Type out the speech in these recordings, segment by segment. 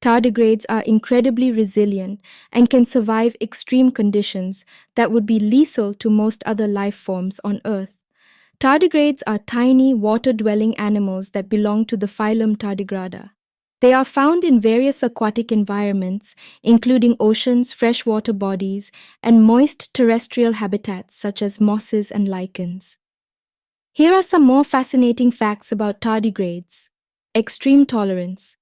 Tardigrades are incredibly resilient and can survive extreme conditions that would be lethal to most other life forms on Earth. Tardigrades are tiny, water-dwelling animals that belong to the phylum Tardigrada. They are found in various aquatic environments, including oceans, freshwater bodies, and moist terrestrial habitats such as mosses and lichens. Here are some more fascinating facts about tardigrades. Extreme tolerance.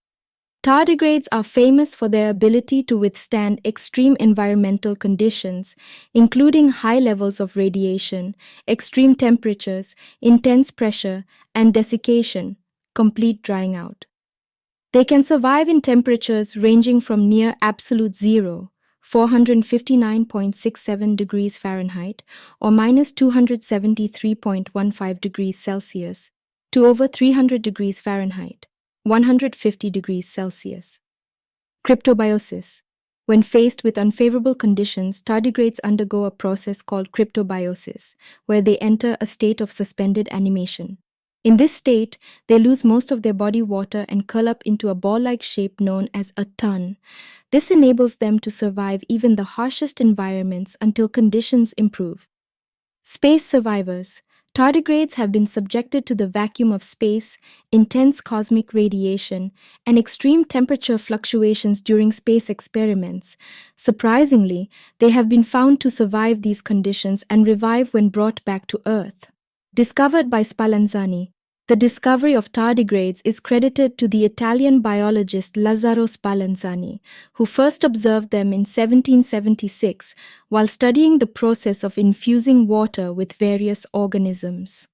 Tardigrades are famous for their ability to withstand extreme environmental conditions, including high levels of radiation, extreme temperatures, intense pressure, and desiccation, complete drying out. They can survive in temperatures ranging from near absolute zero, 459.67 degrees Fahrenheit, or minus 273.15 degrees Celsius, to over 300 degrees Fahrenheit, 150 degrees Celsius. Cryptobiosis. When faced with unfavorable conditions, tardigrades undergo a process called cryptobiosis, where they enter a state of suspended animation. In this state, they lose most of their body water and curl up into a ball-like shape known as a tun. This enables them to survive even the harshest environments until conditions improve. Space survivors. Tardigrades have been subjected to the vacuum of space, intense cosmic radiation, and extreme temperature fluctuations during space experiments. Surprisingly, they have been found to survive these conditions and revive when brought back to Earth. Discovered by Spallanzani. The discovery of tardigrades is credited to the Italian biologist Lazzaro Spallanzani, who first observed them in 1776 while studying the process of infusing water with various organisms.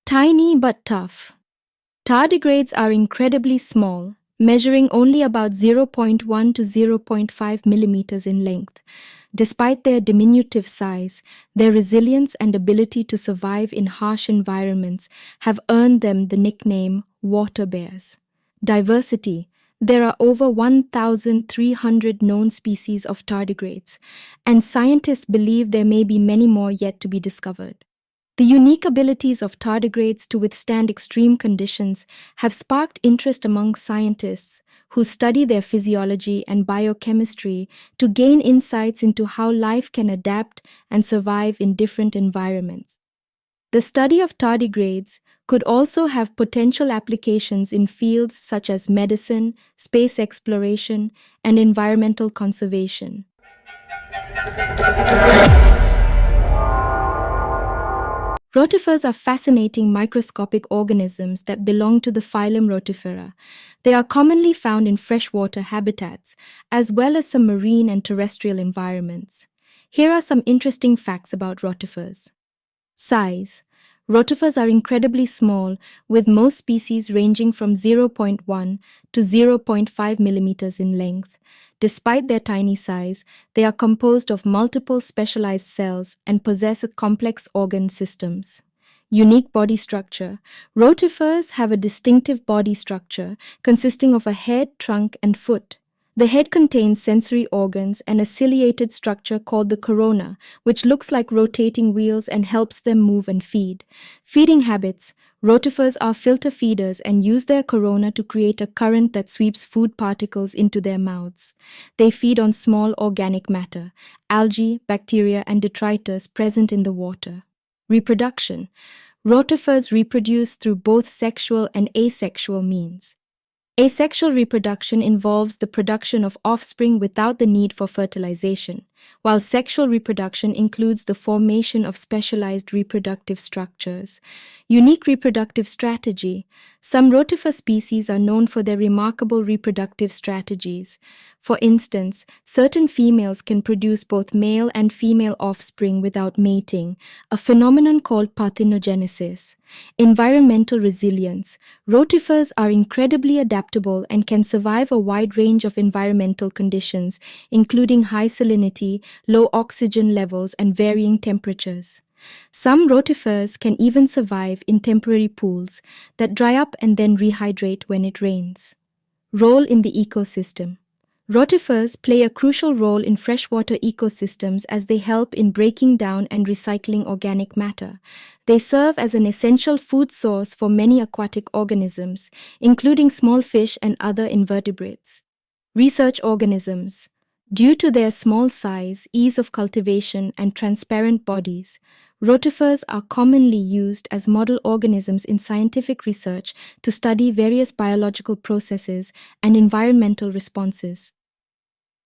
Tiny but tough. Tardigrades are incredibly small, measuring only about 0.1 to 0.5 millimeters in length. Despite their diminutive size, their resilience and ability to survive in harsh environments have earned them the nickname water bears. Diversity. There are over 1,300 known species of tardigrades, and scientists believe there may be many more yet to be discovered. The unique abilities of tardigrades to withstand extreme conditions have sparked interest among scientists who study their physiology and biochemistry to gain insights into how life can adapt and survive in different environments. The study of tardigrades could also have potential applications in fields such as medicine, space exploration, and environmental conservation. Rotifers are fascinating microscopic organisms that belong to the phylum Rotifera. They are commonly found in freshwater habitats, as well as some marine and terrestrial environments. Here are some interesting facts about rotifers. Size. Rotifers are incredibly small, with most species ranging from 0.1 to 0.5 millimeters in length. Despite their tiny size, they are composed of multiple specialized cells and possess complex organ systems. Unique body structure. Rotifers have a distinctive body structure consisting of a head, trunk, and foot. The head contains sensory organs and a ciliated structure called the corona, which looks like rotating wheels and helps them move and feed. Feeding habits. Rotifers are filter feeders and use their corona to create a current that sweeps food particles into their mouths. They feed on small organic matter, algae, bacteria, and detritus present in the water. Reproduction. Rotifers reproduce through both sexual and asexual means. Asexual reproduction involves the production of offspring without the need for fertilization, while sexual reproduction includes the formation of specialized reproductive structures. Unique reproductive strategy. Some rotifer species are known for their remarkable reproductive strategies. For instance, certain females can produce both male and female offspring without mating, a phenomenon called parthenogenesis. Environmental resilience. Rotifers are incredibly adaptable and can survive a wide range of environmental conditions, including high salinity, low oxygen levels, and varying temperatures. Some rotifers can even survive in temporary pools that dry up and then rehydrate when it rains. Role in the ecosystem. Rotifers play a crucial role in freshwater ecosystems as they help in breaking down and recycling organic matter. They serve as an essential food source for many aquatic organisms, including small fish and other invertebrates. Research organisms. Due to their small size, ease of cultivation, and transparent bodies, rotifers are commonly used as model organisms in scientific research to study various biological processes and environmental responses.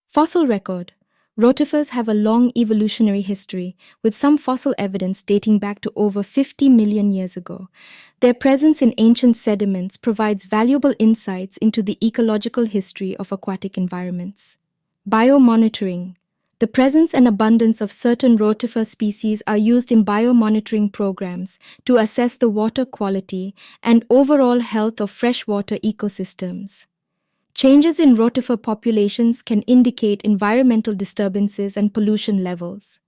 Fossil record. Rotifers have a long evolutionary history, with some fossil evidence dating back to over 50 million years ago. Their presence in ancient sediments provides valuable insights into the ecological history of aquatic environments. Biomonitoring. The presence and abundance of certain rotifer species are used in biomonitoring programs to assess the water quality and overall health of freshwater ecosystems. Changes in rotifer populations can indicate environmental disturbances and pollution levels.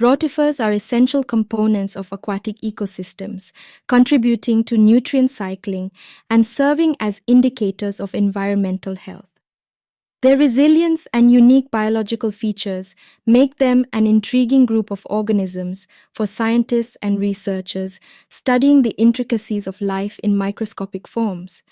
Rotifers are essential components of aquatic ecosystems, contributing to nutrient cycling and serving as indicators of environmental health. Their resilience and unique biological features make them an intriguing group of organisms for scientists and researchers studying the intricacies of life in microscopic forms.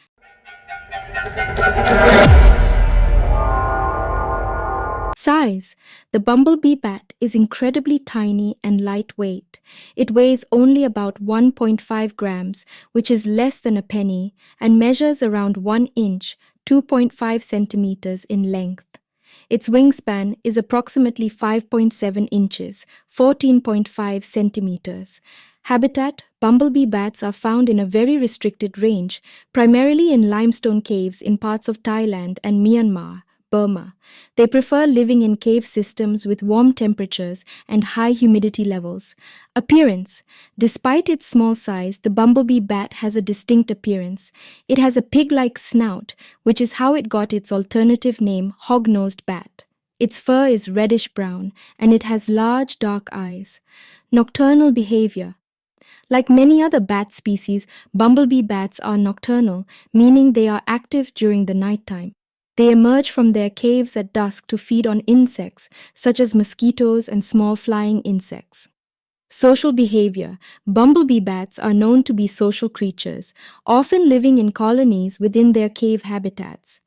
Size. The bumblebee bat is incredibly tiny and lightweight. It weighs only about 1.5 grams, which is less than a penny, and measures around 1 inch, 2.5 centimeters in length. Its wingspan is approximately 5.7 inches, 14.5 centimeters. Habitat. Bumblebee bats are found in a very restricted range, primarily in limestone caves in parts of Thailand and Myanmar, Burma. They prefer living in cave systems with warm temperatures and high humidity levels. Appearance. Despite its small size, the bumblebee bat has a distinct appearance. It has a pig-like snout, which is how it got its alternative name, hog-nosed bat. Its fur is reddish-brown, and it has large, dark eyes. Nocturnal behavior. Like many other bat species, bumblebee bats are nocturnal, meaning they are active during the nighttime. They emerge from their caves at dusk to feed on insects, such as mosquitoes and small flying insects. Social behavior. Bumblebee bats are known to be social creatures, often living in colonies within their cave habitats.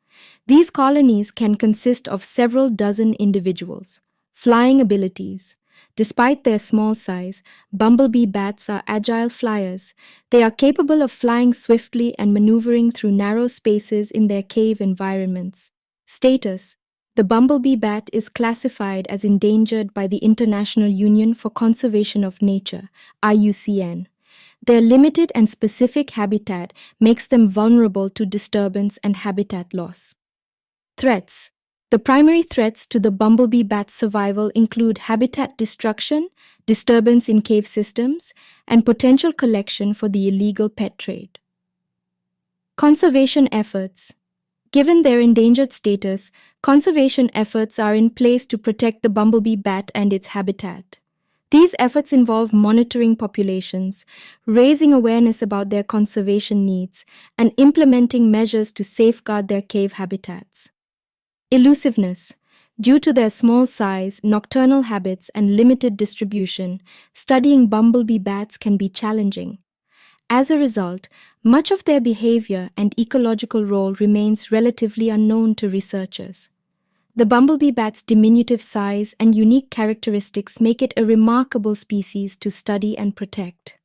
These colonies can consist of several dozen individuals. Flying abilities. Despite their small size, bumblebee bats are agile flyers. They are capable of flying swiftly and maneuvering through narrow spaces in their cave environments. Status. The bumblebee bat is classified as endangered by the International Union for Conservation of Nature, IUCN. Their limited and specific habitat makes them vulnerable to disturbance and habitat loss. Threats. The primary threats to the bumblebee bat's survival include habitat destruction, disturbance in cave systems, and potential collection for the illegal pet trade. Conservation efforts. Given their endangered status, conservation efforts are in place to protect the bumblebee bat and its habitat. These efforts involve monitoring populations, raising awareness about their conservation needs, and implementing measures to safeguard their cave habitats. Elusiveness. Due to their small size, nocturnal habits, and limited distribution, studying bumblebee bats can be challenging. As a result, much of their behavior and ecological role remains relatively unknown to researchers. The bumblebee bat's diminutive size and unique characteristics make it a remarkable species to study and protect.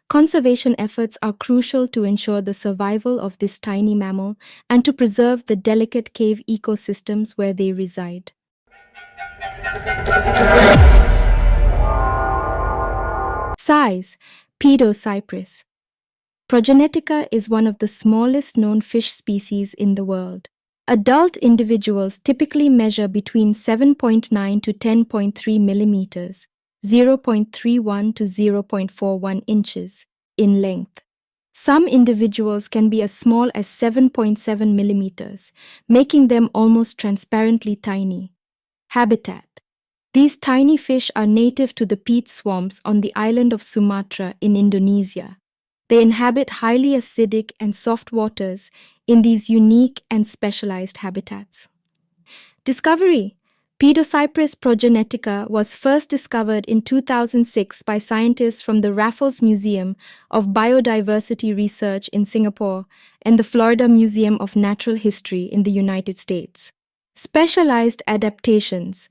Conservation efforts are crucial to ensure the survival of this tiny mammal and to preserve the delicate cave ecosystems where they reside. Size. Pedocypris. Progenetica is one of the smallest known fish species in the world. Adult individuals typically measure between 7.9 to 10.3 millimeters, 0.31 to 0.41 inches, in length. Some individuals can be as small as 7.7 millimeters, making them almost transparently tiny. Habitat. These tiny fish are native to the peat swamps on the island of Sumatra in Indonesia. They inhabit highly acidic and soft waters in these unique and specialized habitats. Discovery. Pedocypris progenetica was first discovered in 2006 by scientists from the Raffles Museum of Biodiversity Research in Singapore and the Florida Museum of Natural History in the United States. Specialized adaptations.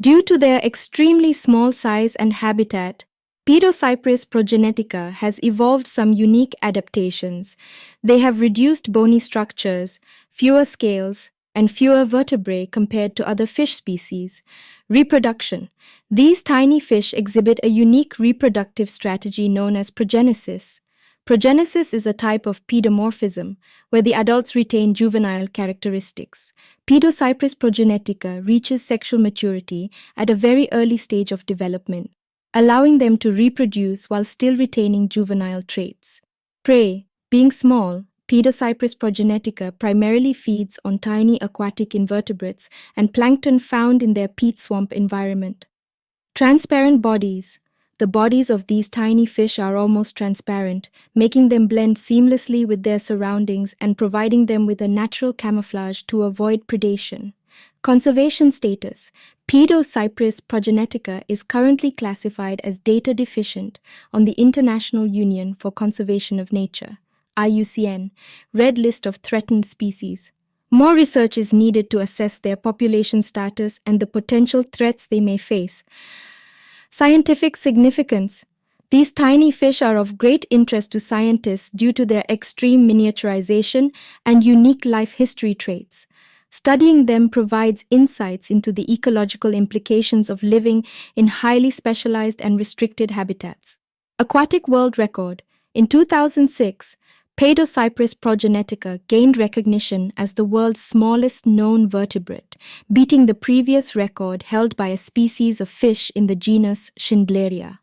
Due to their extremely small size and habitat, Pedocypris progenetica has evolved some unique adaptations. They have reduced bony structures, fewer scales, and fewer vertebrae compared to other fish species. Reproduction. These tiny fish exhibit a unique reproductive strategy known as progenesis. Progenesis is a type of pedomorphism, where the adults retain juvenile characteristics. Pedocypris progenetica reaches sexual maturity at a very early stage of development, allowing them to reproduce while still retaining juvenile traits. Prey. Being small, Pedocypris progenetica primarily feeds on tiny aquatic invertebrates and plankton found in their peat swamp environment. Transparent bodies. The bodies of these tiny fish are almost transparent, making them blend seamlessly with their surroundings and providing them with a natural camouflage to avoid predation. Conservation status. Pedocypris progenetica is currently classified as data deficient on the International Union for Conservation of Nature, IUCN, Red List of Threatened Species. More research is needed to assess their population status and the potential threats they may face. Scientific significance. These tiny fish are of great interest to scientists due to their extreme miniaturization and unique life history traits. Studying them provides insights into the ecological implications of living in highly specialized and restricted habitats. Aquatic world record. In 2006, Pedocypris progenetica gained recognition as the world's smallest known vertebrate, beating the previous record held by a species of fish in the genus Schindleria.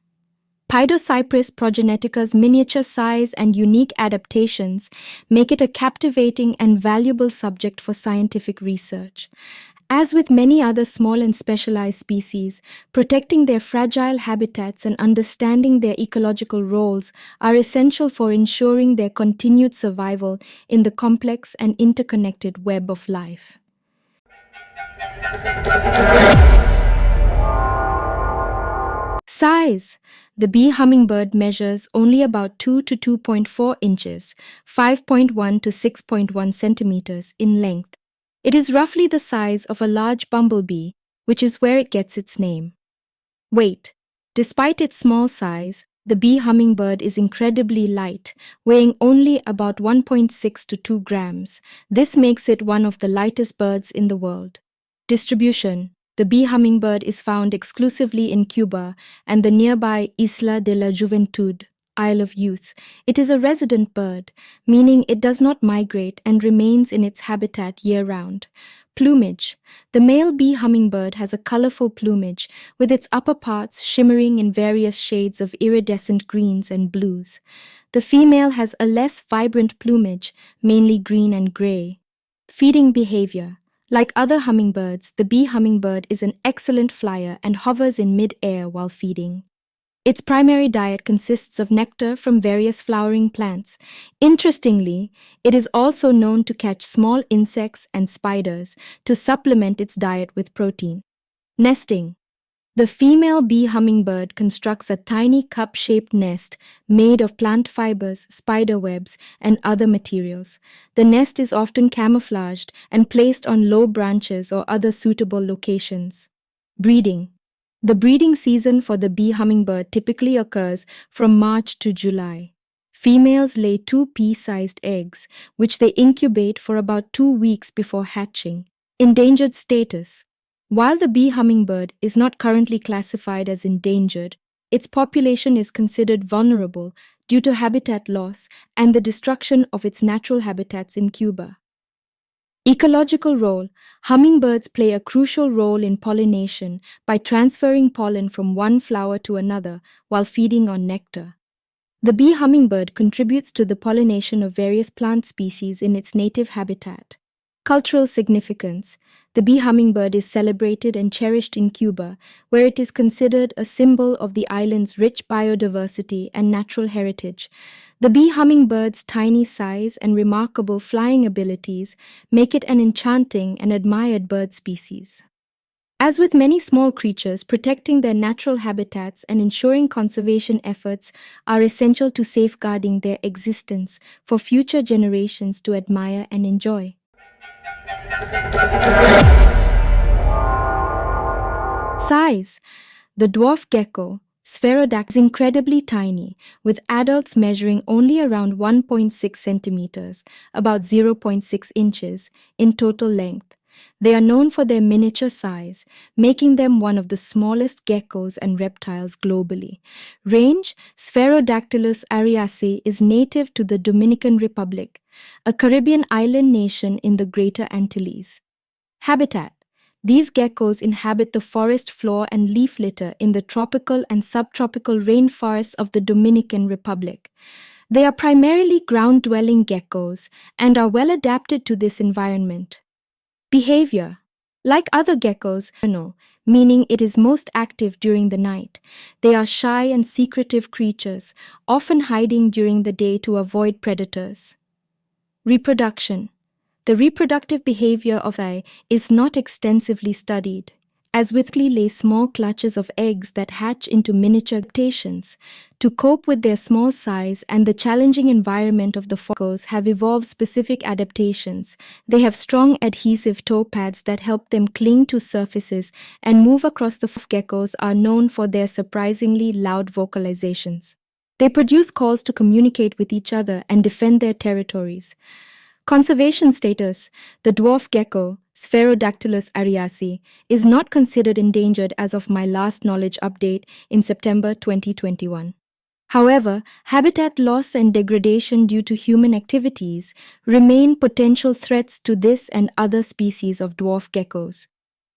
Pedocypris progenetica's miniature size and unique adaptations make it a captivating and valuable subject for scientific research. As with many other small and specialized species, protecting their fragile habitats and understanding their ecological roles are essential for ensuring their continued survival in the complex and interconnected web of life. Size. The bee hummingbird measures only about 2 to 2.4 inches, 5.1 to 6.1 centimeters in length. It is roughly the size of a large bumblebee, which is where it gets its name. Weight. Despite its small size, the bee hummingbird is incredibly light, weighing only about 1.6 to 2 grams. This makes it one of the lightest birds in the world. Distribution. The bee hummingbird is found exclusively in Cuba and the nearby Isla de la Juventud, Isle of Youth. It is a resident bird, meaning it does not migrate and remains in its habitat year-round. Plumage. The male bee hummingbird has a colorful plumage, with its upper parts shimmering in various shades of iridescent greens and blues. The female has a less vibrant plumage, mainly green and gray. Feeding behavior. Like other hummingbirds, the bee hummingbird is an excellent flyer and hovers in mid-air while feeding. Its primary diet consists of nectar from various flowering plants. Interestingly, it is also known to catch small insects and spiders to supplement its diet with protein. Nesting. The female bee hummingbird constructs a tiny cup-shaped nest made of plant fibers, spider webs, and other materials. The nest is often camouflaged and placed on low branches or other suitable locations. Breeding. The breeding season for the bee hummingbird typically occurs from March to July. Females lay 2 pea-sized eggs, which they incubate for about 2 weeks before hatching. Endangered status. While the bee hummingbird is not currently classified as endangered, its population is considered vulnerable due to habitat loss and the destruction of its natural habitats in Cuba. Ecological role. Hummingbirds play a crucial role in pollination by transferring pollen from one flower to another while feeding on nectar. The bee hummingbird contributes to the pollination of various plant species in its native habitat. Cultural significance. The bee hummingbird is celebrated and cherished in Cuba, where it is considered a symbol of the island's rich biodiversity and natural heritage. The bee hummingbird's tiny size and remarkable flying abilities make it an enchanting and admired bird species. As with many small creatures, protecting their natural habitats and ensuring conservation efforts are essential to safeguarding their existence for future generations to admire and enjoy. Size. The dwarf gecko, Sphaerodactylus, is incredibly tiny, with adults measuring only around 1.6 centimeters, about 0.6 inches, in total length. They are known for their miniature size, making them one of the smallest geckos and reptiles globally. Range. Sphaerodactylus ariasae is native to the Dominican Republic, a Caribbean island nation in the Greater Antilles. Habitat. These geckos inhabit the forest floor and leaf litter in the tropical and subtropical rainforests of the Dominican Republic. They are primarily ground-dwelling geckos and are well adapted to this environment. Behavior. Like other geckos, meaning it is most active during the night. They are shy and secretive creatures, often hiding during the day to avoid predators. Reproduction. The reproductive behavior of Amau is not extensively studied, as with lay small clutches of eggs that hatch into miniature adaptations. To cope with their small size and the challenging environment of the geckos have evolved specific adaptations. They have strong adhesive toe pads that help them cling to surfaces and move across the floor. Geckos are known for their surprisingly loud vocalizations. They produce calls to communicate with each other and defend their territories. Conservation status. The dwarf gecko, Sphaerodactylus ariasae, is not considered endangered as of my last knowledge update in September 2021. However, habitat loss and degradation due to human activities remain potential threats to this and other species of dwarf geckos.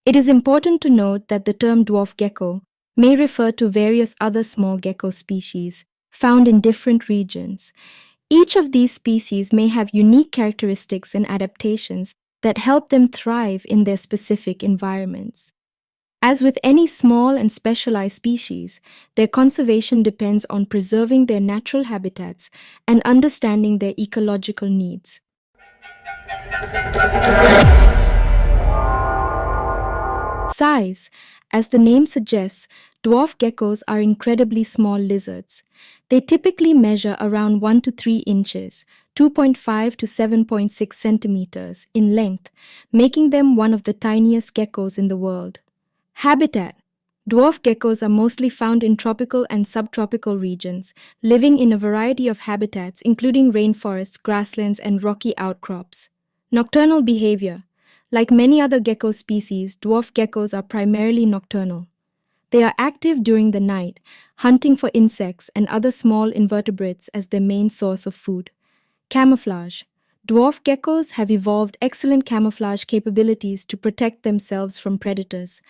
It is important to note that the term dwarf gecko may refer to various other small gecko species found in different regions. Each of these species may have unique characteristics and adaptations that help them thrive in their specific environments. As with any small and specialized species, their conservation depends on preserving their natural habitats and understanding their ecological needs. Size. As the name suggests, dwarf geckos are incredibly small lizards. They typically measure around 1 to 3 inches, 2.5 to 7.6 centimeters in length, making them one of the tiniest geckos in the world. Habitat. Dwarf geckos are mostly found in tropical and subtropical regions, living in a variety of habitats including rainforests, grasslands, and rocky outcrops. Nocturnal behavior. Like many other gecko species, dwarf geckos are primarily nocturnal. They are active during the night, hunting for insects and other small invertebrates as their main source of food. Camouflage. Dwarf geckos have evolved excellent camouflage capabilities to protect themselves from predators.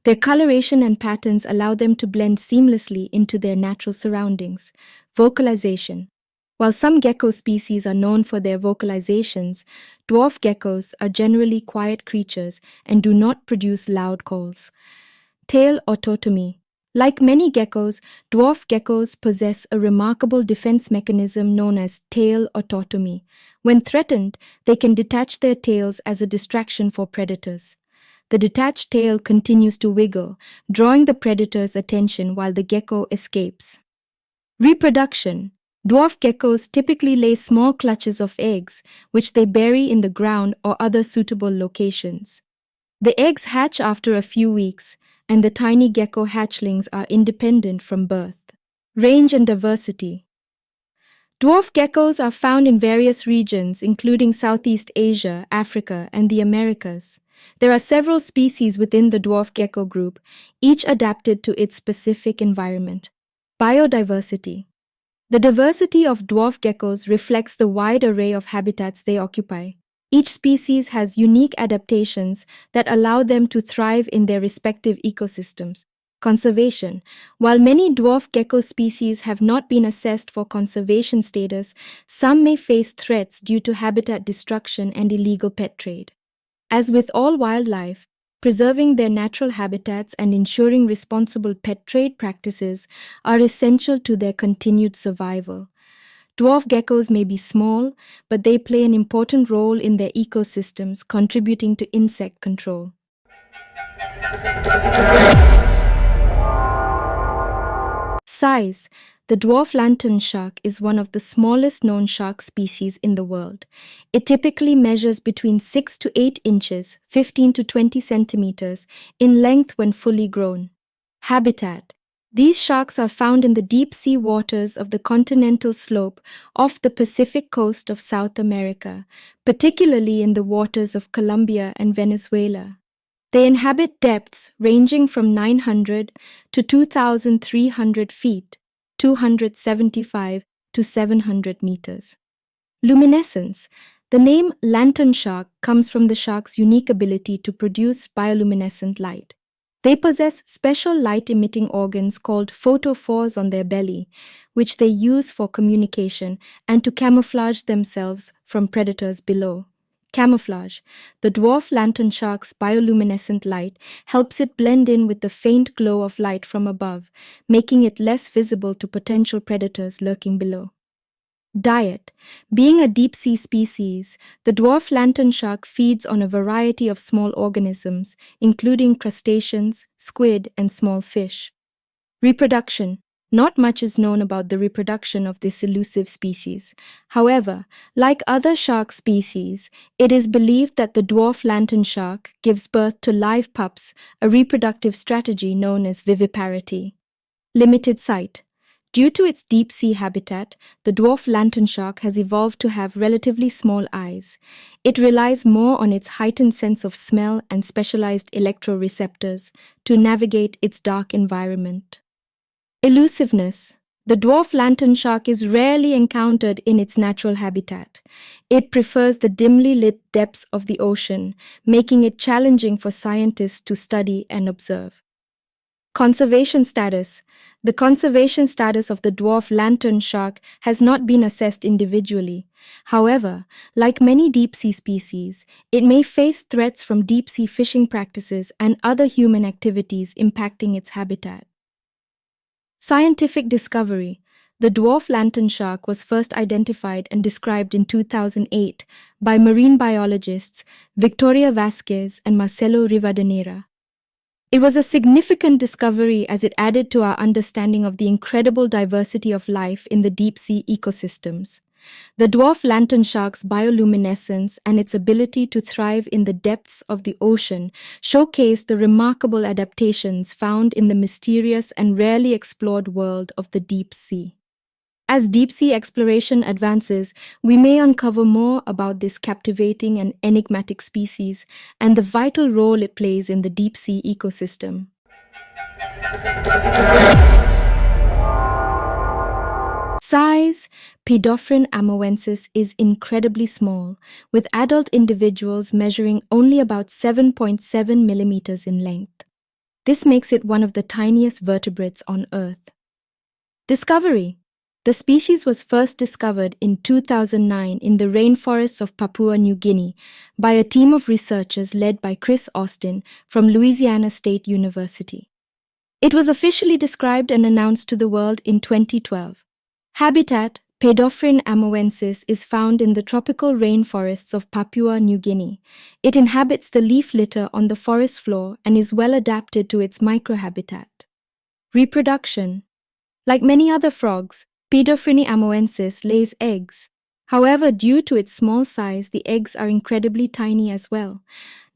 Their coloration and patterns allow them to blend seamlessly into their natural surroundings. Vocalization. While some gecko species are known for their vocalizations, dwarf geckos are generally quiet creatures and do not produce loud calls. Tail autotomy. Like many geckos, dwarf geckos possess a remarkable defense mechanism known as tail autotomy. When threatened, they can detach their tails as a distraction for predators. The detached tail continues to wiggle, drawing the predator's attention while the gecko escapes. Reproduction. Dwarf geckos typically lay small clutches of eggs, which they bury in the ground or other suitable locations. The eggs hatch after a few weeks, and the tiny gecko hatchlings are independent from birth. Range and diversity. Dwarf geckos are found in various regions, including Southeast Asia, Africa, and the Americas. There are several species within the dwarf gecko group, each adapted to its specific environment. Biodiversity. The diversity of dwarf geckos reflects the wide array of habitats they occupy. Each species has unique adaptations that allow them to thrive in their respective ecosystems. Conservation. While many dwarf gecko species have not been assessed for conservation status, some may face threats due to habitat destruction and illegal pet trade. As with all wildlife, preserving their natural habitats and ensuring responsible pet trade practices are essential to their continued survival. Dwarf geckos may be small, but they play an important role in their ecosystems, contributing to insect control. Size. The dwarf lantern shark is one of the smallest known shark species in the world. It typically measures between 6 to 8 inches, 15 to 20 centimeters, in length when fully grown. Habitat. These sharks are found in the deep sea waters of the continental slope off the Pacific coast of South America, particularly in the waters of Colombia and Venezuela. They inhabit depths ranging from 900 to 2,300 feet, 275 to 700 meters. Luminescence. The name lantern shark comes from the shark's unique ability to produce bioluminescent light. They possess special light-emitting organs called photophores on their belly, which they use for communication and to camouflage themselves from predators below. Camouflage. The dwarf lantern shark's bioluminescent light helps it blend in with the faint glow of light from above, making it less visible to potential predators lurking below. Diet. Being a deep-sea species, the dwarf lantern shark feeds on a variety of small organisms, including crustaceans, squid, and small fish. Reproduction. Not much is known about the reproduction of this elusive species. However, like other shark species, it is believed that the dwarf lantern shark gives birth to live pups, a reproductive strategy known as viviparity. Limited sight. Due to its deep-sea habitat, the dwarf lantern shark has evolved to have relatively small eyes. It relies more on its heightened sense of smell and specialized electroreceptors to navigate its dark environment. Elusiveness. The dwarf lantern shark is rarely encountered in its natural habitat. It prefers the dimly lit depths of the ocean, making it challenging for scientists to study and observe. Conservation status. The conservation status of the dwarf lantern shark has not been assessed individually. However, like many deep-sea species, it may face threats from deep-sea fishing practices and other human activities impacting its habitat. Scientific discovery. The dwarf lantern shark was first identified and described in 2008 by marine biologists Victoria Vasquez and Marcelo Rivadeneira. It was a significant discovery as it added to our understanding of the incredible diversity of life in the deep-sea ecosystems. The dwarf lantern shark's bioluminescence and its ability to thrive in the depths of the ocean showcase the remarkable adaptations found in the mysterious and rarely explored world of the deep sea. As deep-sea exploration advances, we may uncover more about this captivating and enigmatic species and the vital role it plays in the deep-sea ecosystem. Size. Paedophryne amauensis is incredibly small, with adult individuals measuring only about 7.7 millimeters in length. This makes it one of the tiniest vertebrates on Earth. Discovery. The species was first discovered in 2009 in the rainforests of Papua New Guinea by a team of researchers led by Chris Austin from Louisiana State University. It was officially described and announced to the world in 2012. Habitat. Paedophryne amauensis is found in the tropical rainforests of Papua New Guinea. It inhabits the leaf litter on the forest floor and is well adapted to its microhabitat. Reproduction. Like many other frogs, Paedophryne amauensis lays eggs. However, due to its small size, the eggs are incredibly tiny as well.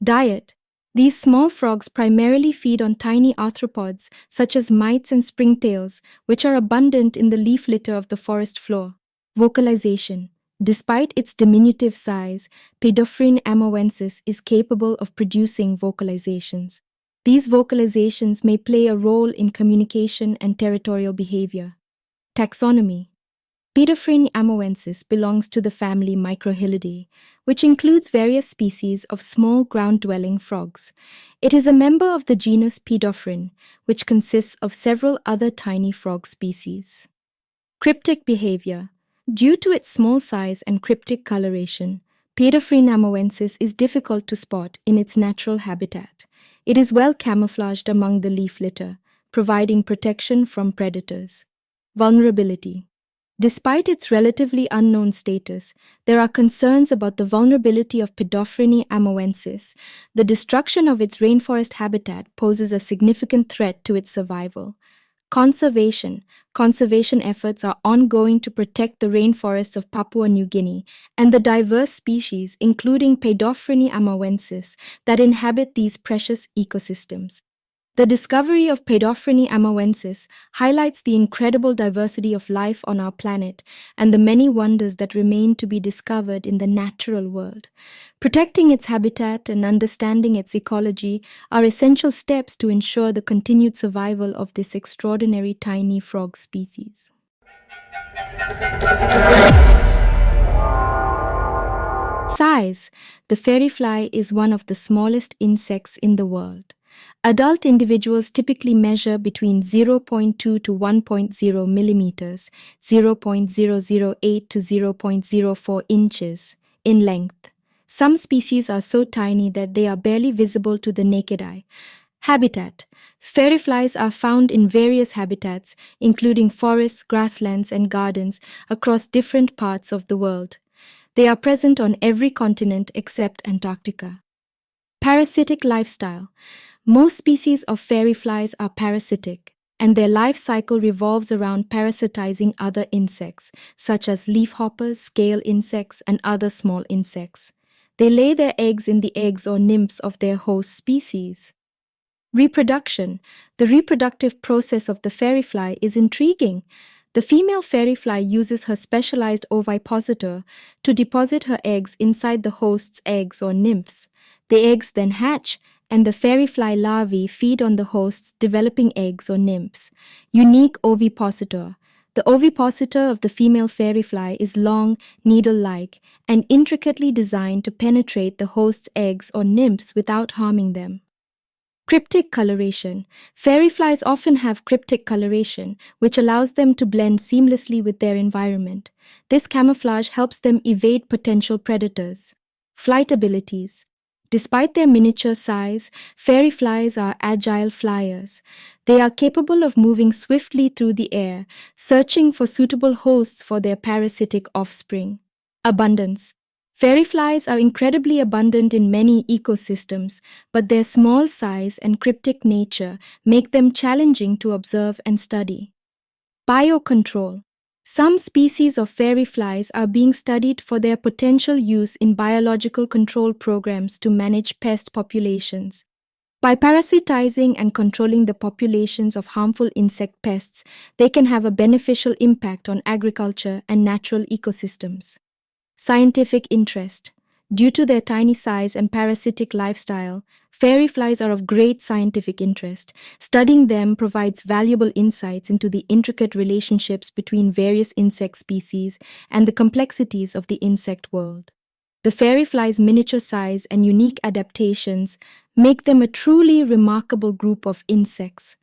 Diet. These small frogs primarily feed on tiny arthropods such as mites and springtails, which are abundant in the leaf litter of the forest floor. Vocalization. Despite its diminutive size, Paedophryne amauensis is capable of producing vocalizations. These vocalizations may play a role in communication and territorial behavior. Taxonomy. Paedophryne amauensis belongs to the family Microhylidae, which includes various species of small ground-dwelling frogs. It is a member of the genus Paedophryne, which consists of several other tiny frog species. Cryptic behavior. Due to its small size and cryptic coloration, Paedophryne amauensis is difficult to spot in its natural habitat. It is well camouflaged among the leaf litter, providing protection from predators. Vulnerability. Despite its relatively unknown status, there are concerns about the vulnerability of Paedophryne amauensis. The destruction of its rainforest habitat poses a significant threat to its survival. Conservation. Conservation efforts are ongoing to protect the rainforests of Papua New Guinea and the diverse species, including Paedophryne amauensis, that inhabit these precious ecosystems. The discovery of Paedophryne amauensis highlights the incredible diversity of life on our planet and the many wonders that remain to be discovered in the natural world. Protecting its habitat and understanding its ecology are essential steps to ensure the continued survival of this extraordinary tiny frog species. Size. The fairyfly is one of the smallest insects in the world. Adult individuals typically measure between 0.2 to 1.0 millimeters, 0.008 to 0.04 inches in length. Some species are so tiny that they are barely visible to the naked eye. Habitat. Fairyflies are found in various habitats, including forests, grasslands, and gardens across different parts of the world. They are present on every continent except Antarctica. Parasitic lifestyle. Most species of fairyflies are parasitic, and their life cycle revolves around parasitizing other insects, such as leafhoppers, scale insects, and other small insects. They lay their eggs in the eggs or nymphs of their host species. Reproduction. The reproductive process of the fairyfly is intriguing. The female fairyfly uses her specialized ovipositor to deposit her eggs inside the host's eggs or nymphs. The eggs then hatch, and the fairyfly larvae feed on the host's developing eggs or nymphs. Unique ovipositor. The ovipositor of the female fairyfly is long, needle-like, and intricately designed to penetrate the host's eggs or nymphs without harming them. Cryptic coloration. Fairyflies often have cryptic coloration, which allows them to blend seamlessly with their environment. This camouflage helps them evade potential predators. Flight abilities. Despite their miniature size, fairyflies are agile flyers. They are capable of moving swiftly through the air, searching for suitable hosts for their parasitic offspring. Abundance. Fairyflies are incredibly abundant in many ecosystems, but their small size and cryptic nature make them challenging to observe and study. Biocontrol. Some species of fairyflies are being studied for their potential use in biological control programs to manage pest populations. By parasitizing and controlling the populations of harmful insect pests, they can have a beneficial impact on agriculture and natural ecosystems. Scientific interest. Due to their tiny size and parasitic lifestyle, fairyflies are of great scientific interest. Studying them provides valuable insights into the intricate relationships between various insect species and the complexities of the insect world. The fairyfly's miniature size and unique adaptations make them a truly remarkable group of insects.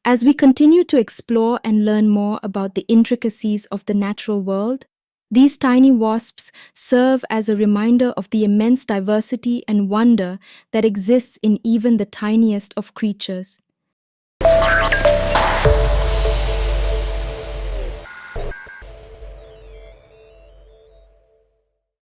As we continue to explore and learn more about the intricacies of the natural world, these tiny wasps serve as a reminder of the immense diversity and wonder that exists in even the tiniest of creatures.